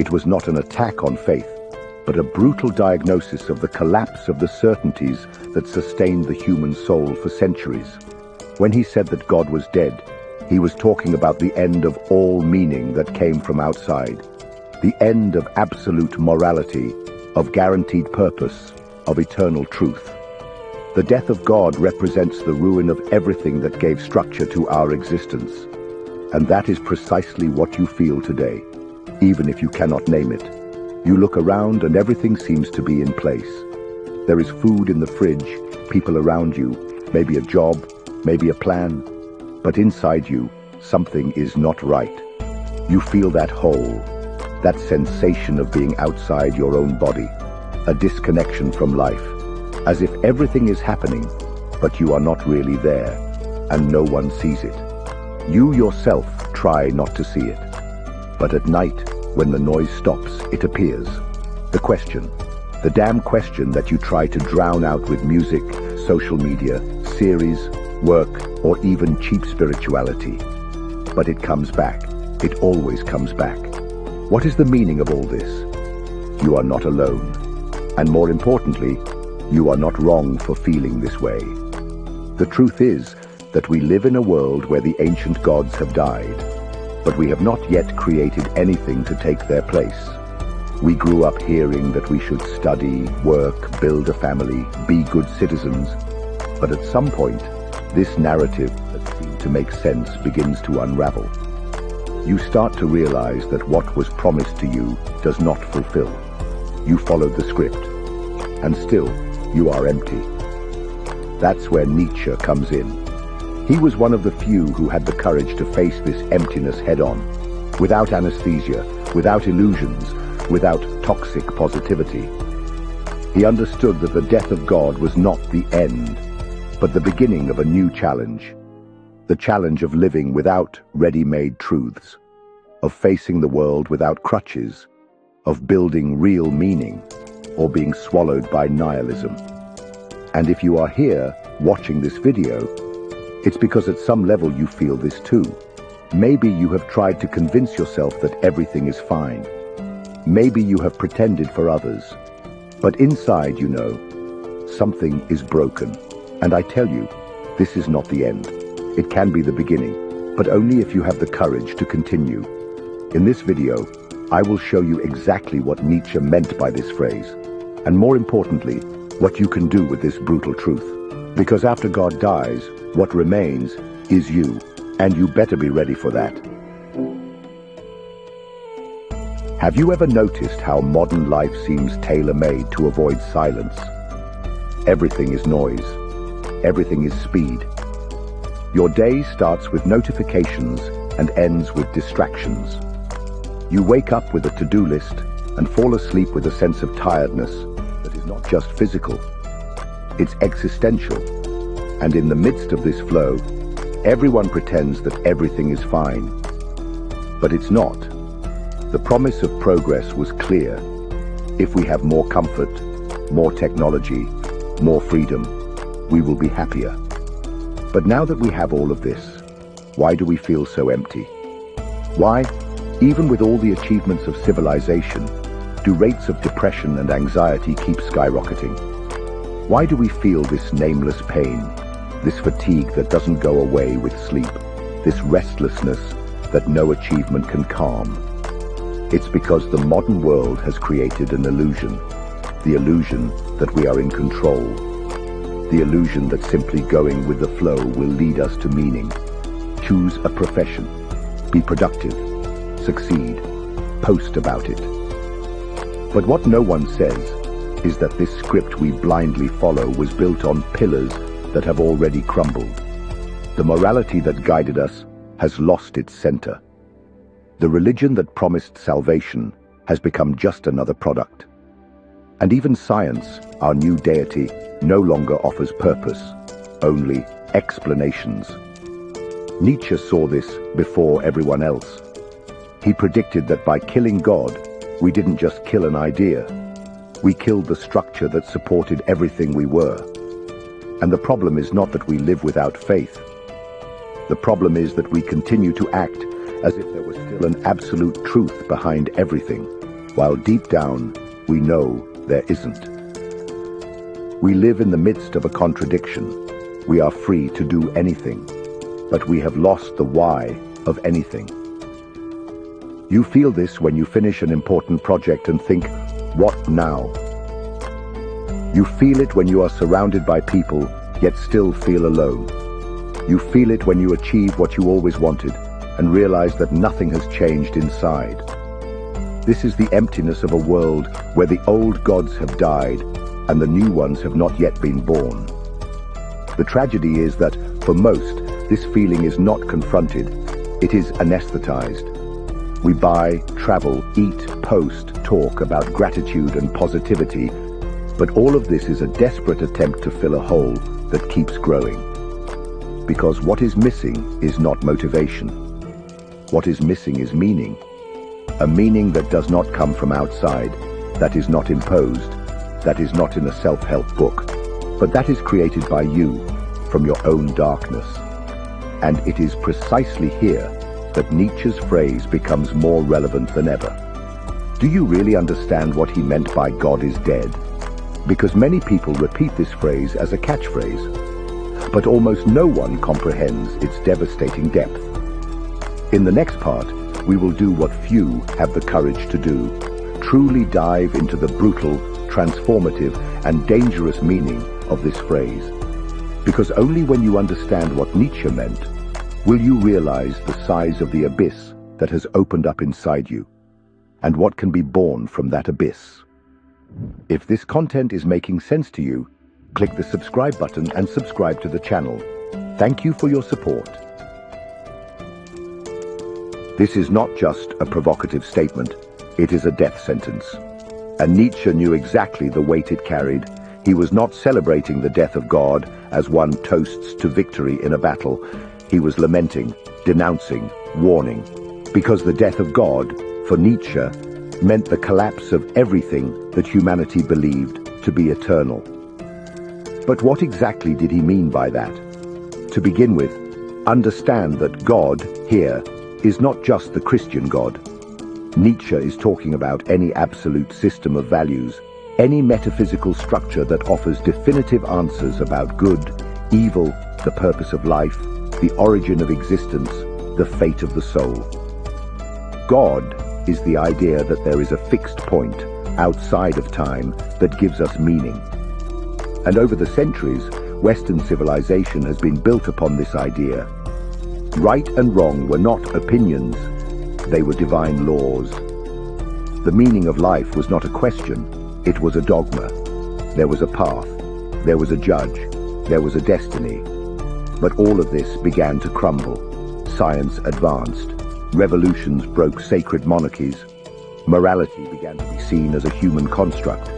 It was not an attack on faith, but a brutal diagnosis of the collapse of the certainties that sustained the human soul for centuries. When he said that God was dead, he was talking about the end of all meaning that came from outside, the end of absolute morality, of guaranteed purpose, of eternal truth. The death of God represents the ruin of everything that gave structure to our existence. And that is precisely what you feel today, even if you cannot name it. You look around and everything seems to be in place. There is food in the fridge, people around you, maybe a job, maybe a plan. But inside you, something is not right. You feel that hole, that sensation of being outside your own body, a disconnection from life, as if everything is happening, but you are not really there, and no one sees it. You yourself try not to see it. But at night, when the noise stops, it appears. The question, the damn question that you try to drown out with music, social media, series, work, or even cheap spirituality. But it comes back. It always comes back. What is the meaning of all this? You are not alone. And more importantly, you are not wrong for feeling this way. The truth is that we live in a world where the ancient gods have died, but we have not yet created anything to take their place. We grew up hearing that we should study, work, build a family, be good citizens. But at some point, this narrative that seemed to make sense begins to unravel. You start to realize that what was promised to you does not fulfill. You followed the script, and still you are empty. That's where Nietzsche comes in. He was one of the few who had the courage to face this emptiness head-on, without anesthesia, without illusions, without toxic positivity. He understood that the death of God was not the end, but the beginning of a new challenge. The challenge of living without ready-made truths, of facing the world without crutches, of building real meaning, or being swallowed by nihilism. And if you are here, watching this video, it's because at some level you feel this too. Maybe you have tried to convince yourself that everything is fine. Maybe you have pretended for others. But inside, you know, something is broken. And I tell you, this is not the end. It can be the beginning, but only if you have the courage to continue. In this video, I will show you exactly what Nietzsche meant by this phrase, and more importantly, what you can do with this brutal truth. Because after God dies, what remains is you, and you better be ready for that. Have you ever noticed how modern life seems tailor-made to avoid silence? Everything is noise. Everything is speed. Your day starts with notifications and ends with distractions. You wake up with a to-do list and fall asleep with a sense of tiredness that is not just physical, it's existential. And in the midst of this flow, everyone pretends that everything is fine. But it's not. The promise of progress was clear. If we have more comfort, more technology, more freedom, we will be happier. But now that we have all of this, why do we feel so empty? Why, even with all the achievements of civilization, do rates of depression and anxiety keep skyrocketing? Why do we feel this nameless pain, this fatigue that doesn't go away with sleep, this restlessness that no achievement can calm? It's because the modern world has created an illusion, the illusion that we are in control, the illusion that simply going with the flow will lead us to meaning. Choose a profession, be productive, succeed, post about it. But what no one says is that this script we blindly follow was built on pillars that have already crumbled. The morality that guided us has lost its center. The religion that promised salvation has become just another product. And even science, our new deity, no longer offers purpose, only explanations. Nietzsche saw this before everyone else. He predicted that by killing God, we didn't just kill an idea. We killed the structure that supported everything we were. And the problem is not that we live without faith. The problem is that we continue to act as if there was still an absolute truth behind everything. while deep down we know there isn't. We live in the midst of a contradiction. We are free to do anything, but we have lost the why of anything. You feel this when you finish an important project and think, what now? You feel it when you are surrounded by people, yet still feel alone. You feel it when you achieve what you always wanted and realize that nothing has changed inside. This is the emptiness of a world where the old gods have died and the new ones have not yet been born. The tragedy is that, for most, this feeling is not confronted, it is anesthetized. We buy, travel, eat, post, talk about gratitude and positivity, but all of this is a desperate attempt to fill a hole that keeps growing. Because what is missing is not motivation. What is missing is meaning. A meaning that does not come from outside, that is not imposed, that is not in a self-help book, but that is created by you, from your own darkness. And it is precisely here that Nietzsche's phrase becomes more relevant than ever. Do you really understand what he meant by God is dead? Because many people repeat this phrase as a catchphrase, but almost no one comprehends its devastating depth. In the next part, we will do what few have the courage to do, truly dive into the brutal, transformative, and dangerous meaning of this phrase. Because only when you understand what Nietzsche meant, will you realize the size of the abyss that has opened up inside you, and what can be born from that abyss. If this content is making sense to you, click the subscribe button and subscribe to the channel. Thank you for your support. This is not just a provocative statement, it is a death sentence. And Nietzsche knew exactly the weight it carried. He was not celebrating the death of God as one toasts to victory in a battle. He was lamenting, denouncing, warning. Because the death of God, for Nietzsche, meant the collapse of everything that humanity believed to be eternal. But what exactly did he mean by that? To begin with, understand that God, here, is not just the Christian God. Nietzsche is talking about any absolute system of values, any metaphysical structure that offers definitive answers about good, evil, the purpose of life, the origin of existence, the fate of the soul. God is the idea that there is a fixed point outside of time that gives us meaning. And over the centuries, Western civilization has been built upon this idea. Right and wrong were not opinions, they were divine laws. The meaning of life was not a question, it was a dogma. There was a path, there was a judge, there was a destiny. But all of this began to crumble. Science advanced, revolutions broke sacred monarchies, morality began to be seen as a human construct.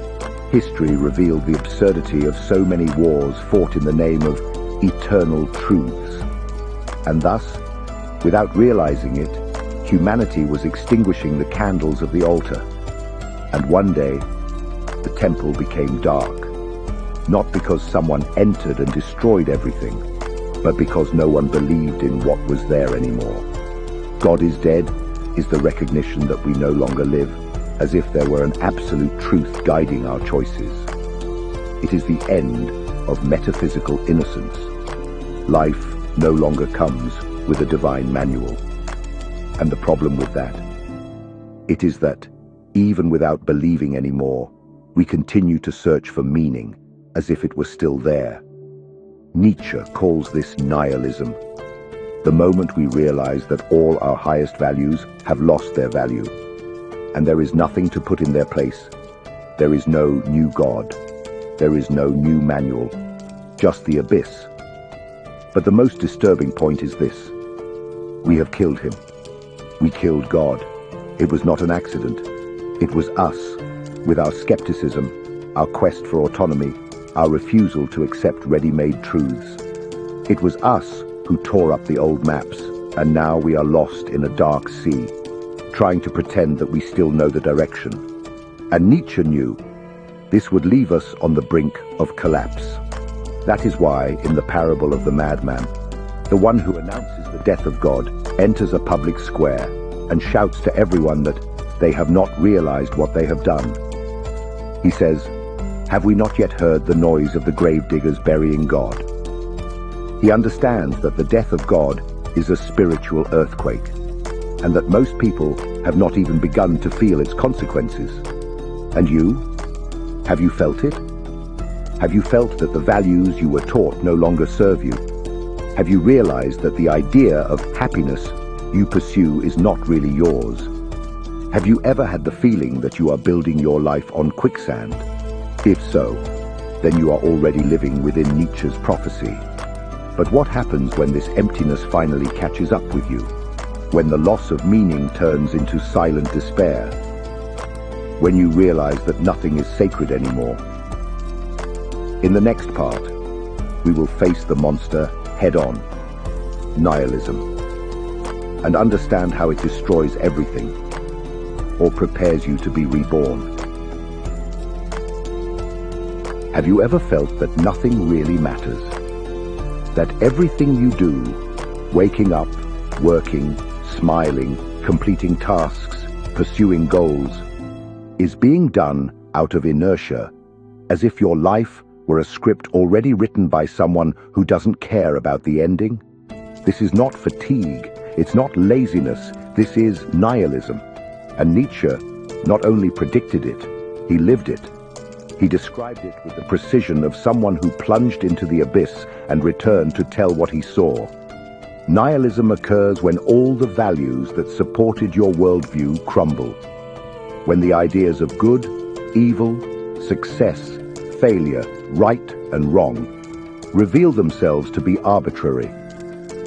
History revealed the absurdity of so many wars fought in the name of eternal truths. And thus, without realizing it, humanity was extinguishing the candles of the altar. And one day, the temple became dark, not because someone entered and destroyed everything, but because no one believed in what was there anymore. God is dead is the recognition that we no longer live, as if there were an absolute truth guiding our choices. It is the end of metaphysical innocence. Life no longer comes with a divine manual. And the problem with that, it is that, even without believing anymore, we continue to search for meaning as if it were still there. Nietzsche calls this nihilism. The moment we realize that all our highest values have lost their value, and there is nothing to put in their place. There is no new God. There is no new manual. Just the abyss. But the most disturbing point is this. We have killed him. We killed God. It was not an accident. It was us, with our skepticism, our quest for autonomy, our refusal to accept ready-made truths. It was us who tore up the old maps, and now we are lost in a dark sea, trying to pretend that we still know the direction. And Nietzsche knew this would leave us on the brink of collapse. That is why, in the parable of the madman, the one who announces the death of God enters a public square and shouts to everyone that they have not realized what they have done. He says, "Have we not yet heard the noise of the gravediggers burying God?" He understands that the death of God is a spiritual earthquake, and that most people have not even begun to feel its consequences. And you? Have you felt it? Have you felt that the values you were taught no longer serve you? Have you realized that the idea of happiness you pursue is not really yours? Have you ever had the feeling that you are building your life on quicksand? If so, then you are already living within Nietzsche's prophecy. But what happens when this emptiness finally catches up with you? When the loss of meaning turns into silent despair? When you realize that nothing is sacred anymore? In the next part, we will face the monster head-on, nihilism, and understand how it destroys everything, or prepares you to be reborn. Have you ever felt that nothing really matters? That everything you do, waking up, working, smiling, completing tasks, pursuing goals, is being done out of inertia, as if your life were a script already written by someone who doesn't care about the ending? This is not fatigue, it's not laziness, this is nihilism. And Nietzsche not only predicted it, he lived it. He described it with the precision of someone who plunged into the abyss and returned to tell what he saw. Nihilism occurs when all the values that supported your worldview crumble. When the ideas of good, evil, success, failure, right and wrong reveal themselves to be arbitrary.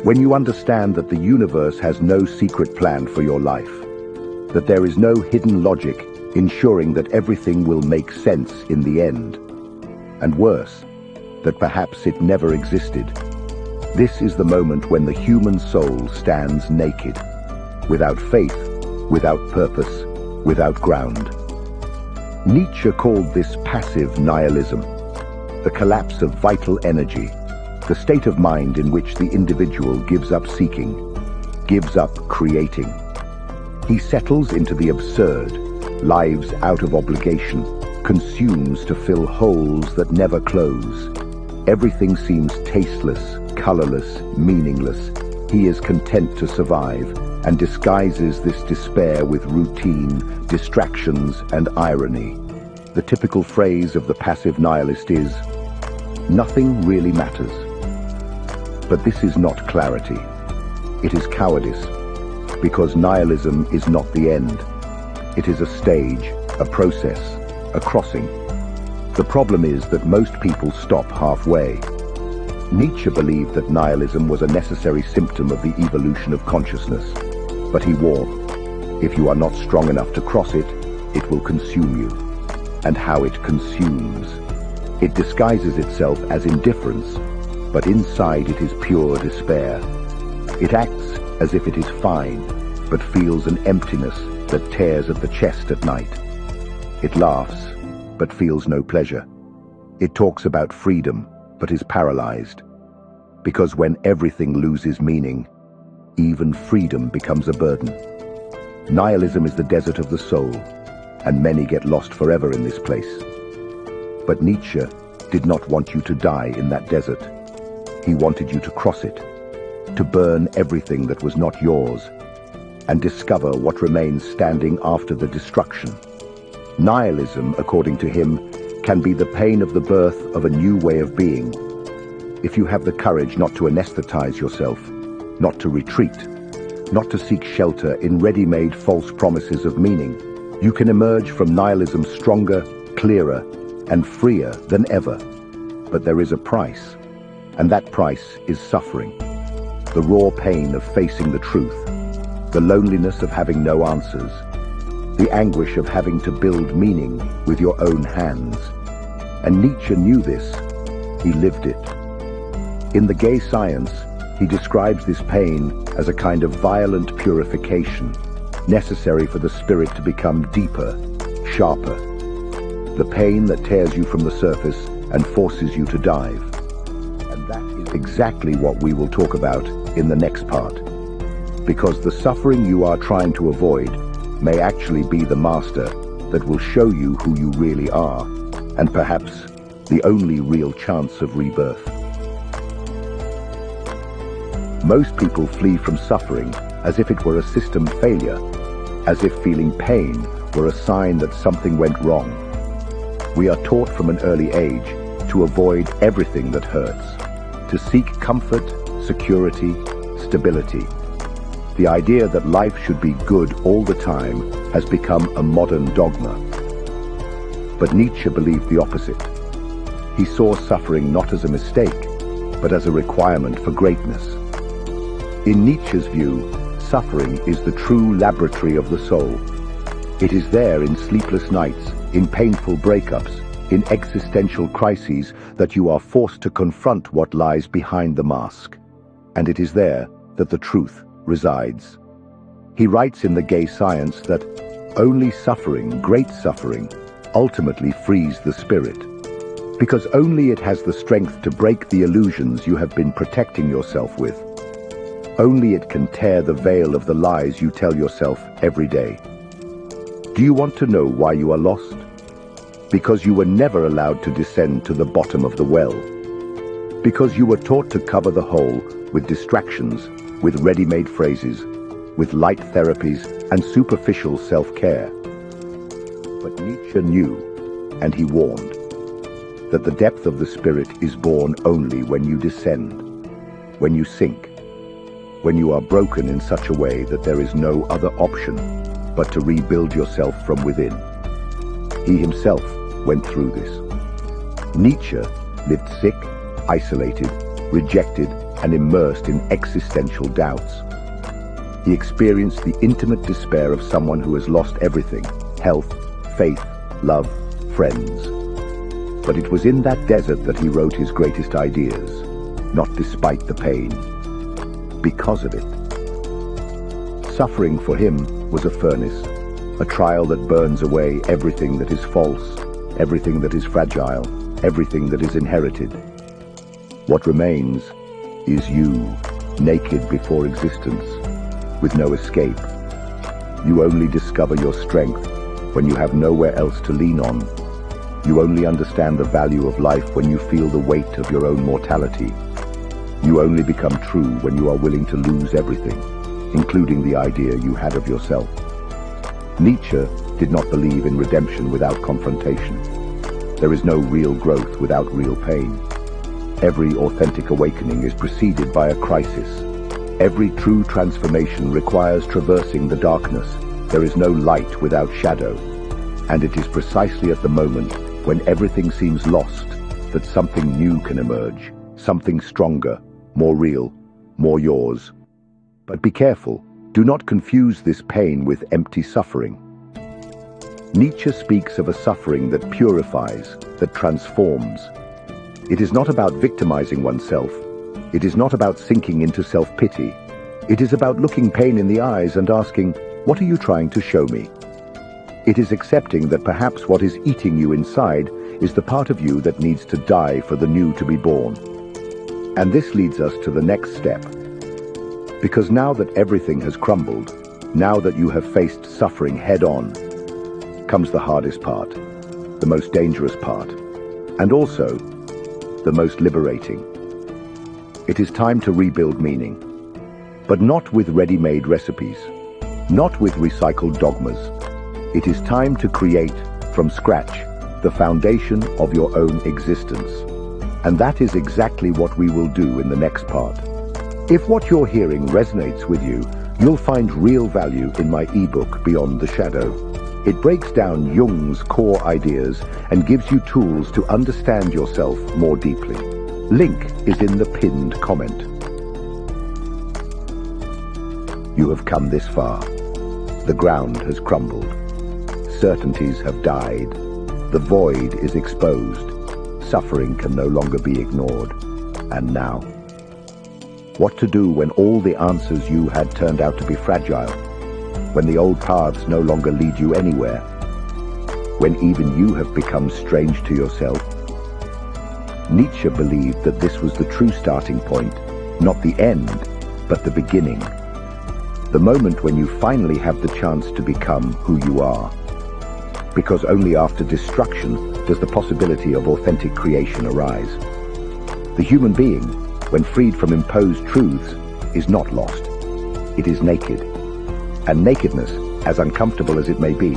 When you understand that the universe has no secret plan for your life, that there is no hidden logic ensuring that everything will make sense in the end, and worse, that perhaps it never existed. This is the moment when the human soul stands naked, without faith, without purpose, without ground. Nietzsche called this passive nihilism, the collapse of vital energy, the state of mind in which the individual gives up seeking, gives up creating. He settles into the absurd, lives out of obligation, consumes to fill holes that never close. Everything seems tasteless, colorless, meaningless. He is content to survive and disguises this despair with routine, distractions, and irony. The typical phrase of the passive nihilist is, "Nothing really matters." But this is not clarity. It is cowardice, because nihilism is not the end. It is a stage, a process, a crossing. The problem is that most people stop halfway. Nietzsche believed that nihilism was a necessary symptom of the evolution of consciousness, but he warned, if you are not strong enough to cross it, it will consume you. And how it consumes. It disguises itself as indifference, but inside it is pure despair. It acts as if it is fine, but feels an emptiness that tears at the chest at night. It laughs, but feels no pleasure. It talks about freedom, but is paralyzed. Because when everything loses meaning, even freedom becomes a burden. Nihilism is the desert of the soul, and many get lost forever in this place. But Nietzsche did not want you to die in that desert. He wanted you to cross it, to burn everything that was not yours, and discover what remains standing after the destruction. Nihilism, according to him, can be the pain of the birth of a new way of being. If you have the courage not to anesthetize yourself, not to retreat, not to seek shelter in ready-made false promises of meaning, you can emerge from nihilism stronger, clearer, and freer than ever. But there is a price, and that price is suffering. The raw pain of facing the truth, the loneliness of having no answers, the anguish of having to build meaning with your own hands. And Nietzsche knew this. He lived it. In The Gay Science, he describes this pain as a kind of violent purification, necessary for the spirit to become deeper, sharper. The pain that tears you from the surface and forces you to dive. And that is exactly what we will talk about in the next part. Because the suffering you are trying to avoid may actually be the master that will show you who you really are, and perhaps the only real chance of rebirth. Most people flee from suffering as if it were a system failure, as if feeling pain were a sign that something went wrong. We are taught from an early age to avoid everything that hurts, to seek comfort, security, stability. The idea that life should be good all the time has become a modern dogma. But Nietzsche believed the opposite. He saw suffering not as a mistake, but as a requirement for greatness. In Nietzsche's view, suffering is the true laboratory of the soul. It is there in sleepless nights, in painful breakups, in existential crises that you are forced to confront what lies behind the mask. And it is there that the truth resides. He writes in The Gay Science that only suffering, great suffering, ultimately frees the spirit, because only it has the strength to break the illusions you have been protecting yourself with. Only it can tear the veil of the lies you tell yourself every day. Do you want to know why you are lost? Because you were never allowed to descend to the bottom of the well. Because you were taught to cover the hole with distractions, with ready-made phrases, with light therapies and superficial self-care. But Nietzsche knew, and he warned, that the depth of the spirit is born only when you descend, when you sink, when you are broken in such a way that there is no other option but to rebuild yourself from within. He himself went through this. Nietzsche lived sick, isolated, rejected, and immersed in existential doubts. He experienced the intimate despair of someone who has lost everything: health, faith, love, friends. But it was in that desert that he wrote his greatest ideas, not despite the pain, because of it. Suffering for him was a furnace, a trial that burns away everything that is false, everything that is fragile, everything that is inherited. What remains is you, naked before existence, with no escape. You only discover your strength when you have nowhere else to lean on. You only understand the value of life when you feel the weight of your own mortality. You only become true when you are willing to lose everything, including the idea you had of yourself. Nietzsche did not believe in redemption without confrontation. There is no real growth without real pain. Every authentic awakening is preceded by a crisis. Every true transformation requires traversing the darkness. There is no light without shadow. And it is precisely at the moment when everything seems lost that something new can emerge, something stronger, more real, more yours. But be careful, do not confuse this pain with empty suffering. Nietzsche speaks of a suffering that purifies, that transforms. It is not about victimizing oneself. It is not about sinking into self-pity. It is about looking pain in the eyes and asking, "What are you trying to show me?" It is accepting that perhaps what is eating you inside is the part of you that needs to die for the new to be born. And this leads us to the next step. Because now that everything has crumbled, now that you have faced suffering head-on, comes the hardest part, the most dangerous part, and also the most liberating. It is time to rebuild meaning, but not with ready-made recipes, not with recycled dogmas. It is time to create, from scratch, the foundation of your own existence. And that is exactly what we will do in the next part. If what you're hearing resonates with you, you'll find real value in my ebook, Beyond the Shadow. It breaks down Jung's core ideas and gives you tools to understand yourself more deeply. Link is in the pinned comment. You have come this far. The ground has crumbled. Certainties have died. The void is exposed. Suffering can no longer be ignored. And now? What to do when all the answers you had turned out to be fragile? When the old paths no longer lead you anywhere? When even you have become strange to yourself? Nietzsche believed that this was the true starting point, not the end, but the beginning. the moment when you finally have the chance to become who you are. Because only after destruction does the possibility of authentic creation arise. The human being, when freed from imposed truths, is not lost. It is naked. And nakedness, as uncomfortable as it may be,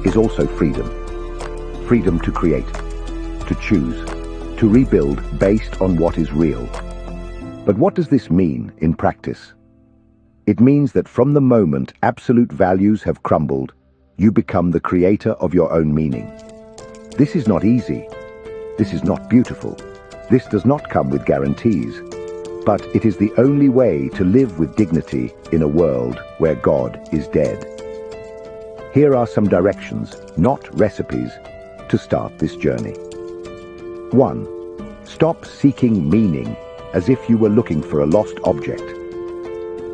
is also freedom. Freedom to create, to choose, to rebuild based on what is real. But what does this mean in practice? It means that from the moment absolute values have crumbled, you become the creator of your own meaning. This is not easy. This is not beautiful. This does not come with guarantees. But it is the only way to live with dignity in a world where God is dead. Here are some directions, not recipes, to start this journey. 1. Stop seeking meaning as if you were looking for a lost object.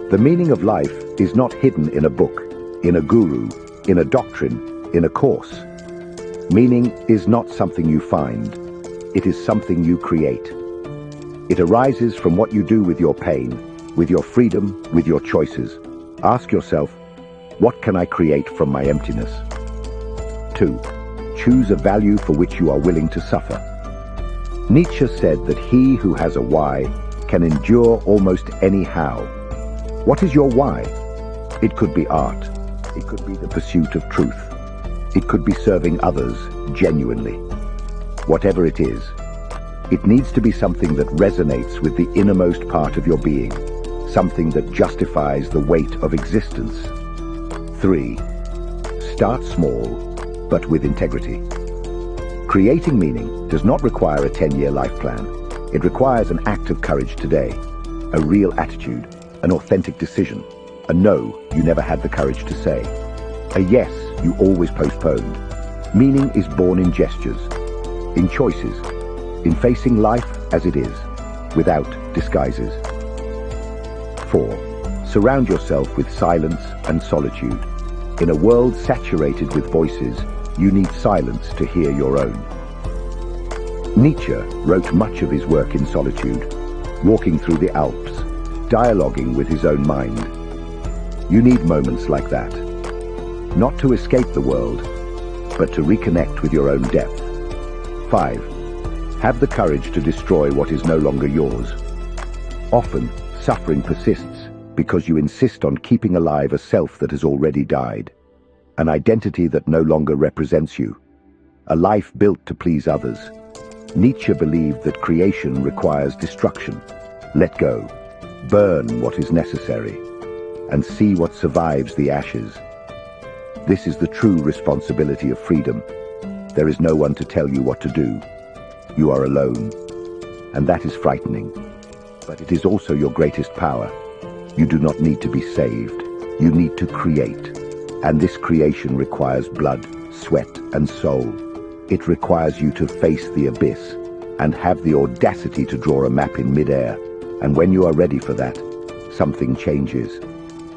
The meaning of life is not hidden in a book, in a guru, in a doctrine, in a course. Meaning is not something you find. It is something you create. It arises from what you do with your pain, with your freedom, with your choices. Ask yourself, what can I create from my emptiness? 2. Choose a value for which you are willing to suffer. Nietzsche said that he who has a why can endure almost any how. What is your why? It could be art. It could be the pursuit of truth. It could be serving others genuinely. Whatever it is, it needs to be something that resonates with the innermost part of your being, something that justifies the weight of existence. 3. Start small, but with integrity. Creating meaning does not require a 10-year life plan. It requires an act of courage today, a real attitude, an authentic decision, a no you never had the courage to say, a yes you always postponed. Meaning is born in gestures, in choices, in facing life as it is, without disguises. 4. Surround yourself with silence and solitude. In a world saturated with voices, you need silence to hear your own. Nietzsche wrote much of his work in solitude, walking through the Alps, dialoguing with his own mind. You need moments like that, not to escape the world, but to reconnect with your own depth. 5. Have the courage to destroy what is no longer yours. Often, suffering persists because you insist on keeping alive a self that has already died, an identity that no longer represents you, a life built to please others. Nietzsche believed that creation requires destruction. Let go, burn what is necessary, and see what survives the ashes. This is the true responsibility of freedom. There is no one to tell you what to do. You are alone, and that is frightening. But it is also your greatest power. You do not need to be saved. You need to create. And this creation requires blood, sweat, and soul. It requires you to face the abyss and have the audacity to draw a map in midair. And when you are ready for that, something changes.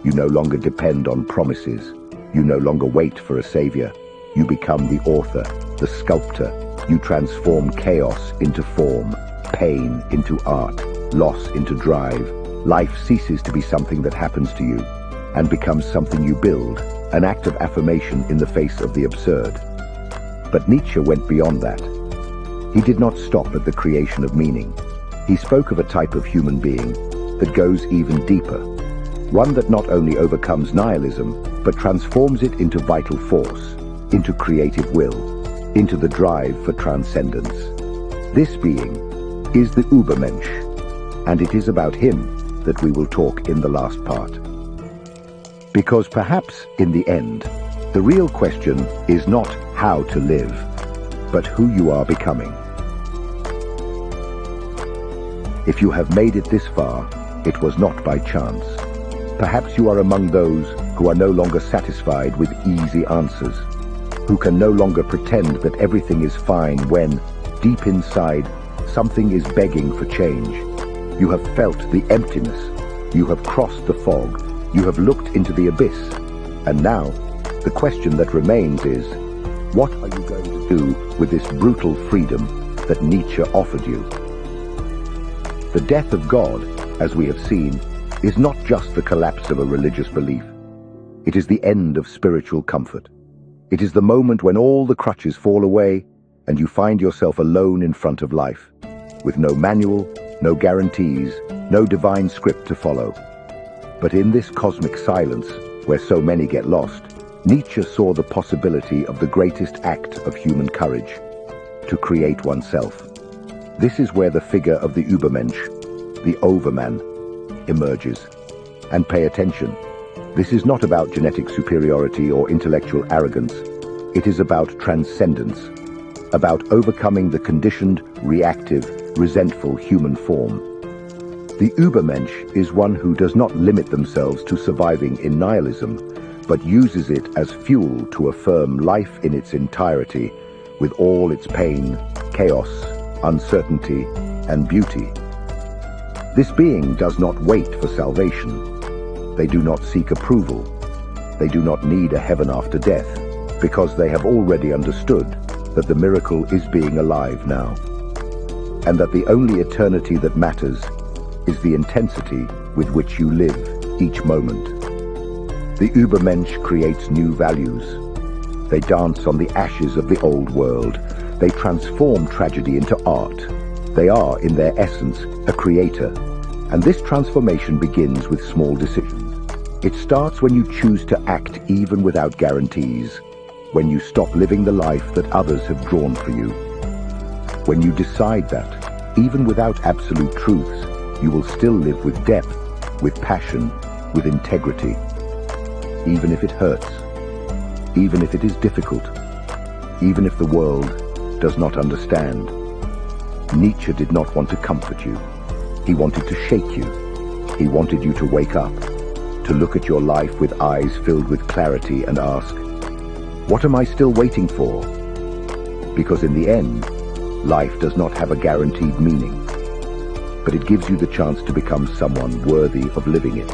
You no longer depend on promises. You no longer wait for a savior. You become the author, the sculptor. You transform chaos into form, pain into art, loss into drive. Life ceases to be something that happens to you and becomes something you build, an act of affirmation in the face of the absurd. But Nietzsche went beyond that. He did not stop at the creation of meaning. He spoke of a type of human being that goes even deeper, one that not only overcomes nihilism, but transforms it into vital force, into creative will, into the drive for transcendence. This being is the Übermensch, and it is about him that we will talk in the last part. Because perhaps, in the end, the real question is not how to live, but who you are becoming. If you have made it this far, it was not by chance. Perhaps you are among those who are no longer satisfied with easy answers, who can no longer pretend that everything is fine when, deep inside, something is begging for change. You have felt the emptiness. You have crossed the fog. You have looked into the abyss. And now, the question that remains is, what are you going to do with this brutal freedom that Nietzsche offered you? The death of God, as we have seen, is not just the collapse of a religious belief. It is the end of spiritual comfort. It is the moment when all the crutches fall away and you find yourself alone in front of life, with no manual, no guarantees, no divine script to follow. But in this cosmic silence, where so many get lost, Nietzsche saw the possibility of the greatest act of human courage, to create oneself. This is where the figure of the Übermensch, the overman, emerges. And pay attention, this is not about genetic superiority or intellectual arrogance. It is about transcendence, about overcoming the conditioned, reactive, resentful human form. The Übermensch is one who does not limit themselves to surviving in nihilism, but uses it as fuel to affirm life in its entirety, with all its pain, chaos, uncertainty, and beauty. This being does not wait for salvation. They do not seek approval. They do not need a heaven after death, because they have already understood that the miracle is being alive now, and that the only eternity that matters is the intensity with which you live each moment. The Übermensch creates new values. They dance on the ashes of the old world. They transform tragedy into art. They are, in their essence, a creator. And this transformation begins with small decisions. It starts when you choose to act even without guarantees, when you stop living the life that others have drawn for you. When you decide that, even without absolute truths, you will still live with depth, with passion, with integrity. Even if it hurts, even if it is difficult, even if the world does not understand. Nietzsche did not want to comfort you. He wanted to shake you. He wanted you to wake up, to look at your life with eyes filled with clarity and ask, what am I still waiting for? Because in the end, life does not have a guaranteed meaning, but it gives you the chance to become someone worthy of living it.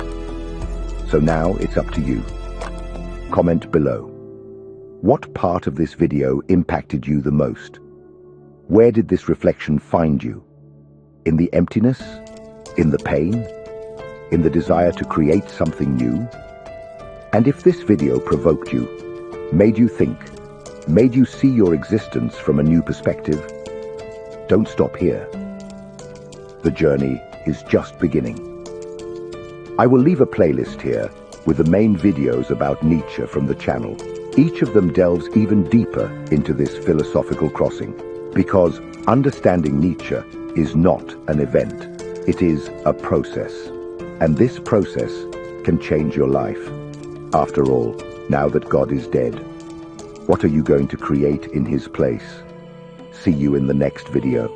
So now it's up to you. Comment below. What part of this video impacted you the most? Where did this reflection find you? In the emptiness? In the pain? In the desire to create something new? And if this video provoked you, made you think, made you see your existence from a new perspective, don't stop here. The journey is just beginning. I will leave a playlist here with the main videos about Nietzsche from the channel. Each of them delves even deeper into this philosophical crossing, because understanding Nietzsche is not an event. It is a process, and this process can change your life. After all, now that God is dead, what are you going to create in his place? See you in the next video.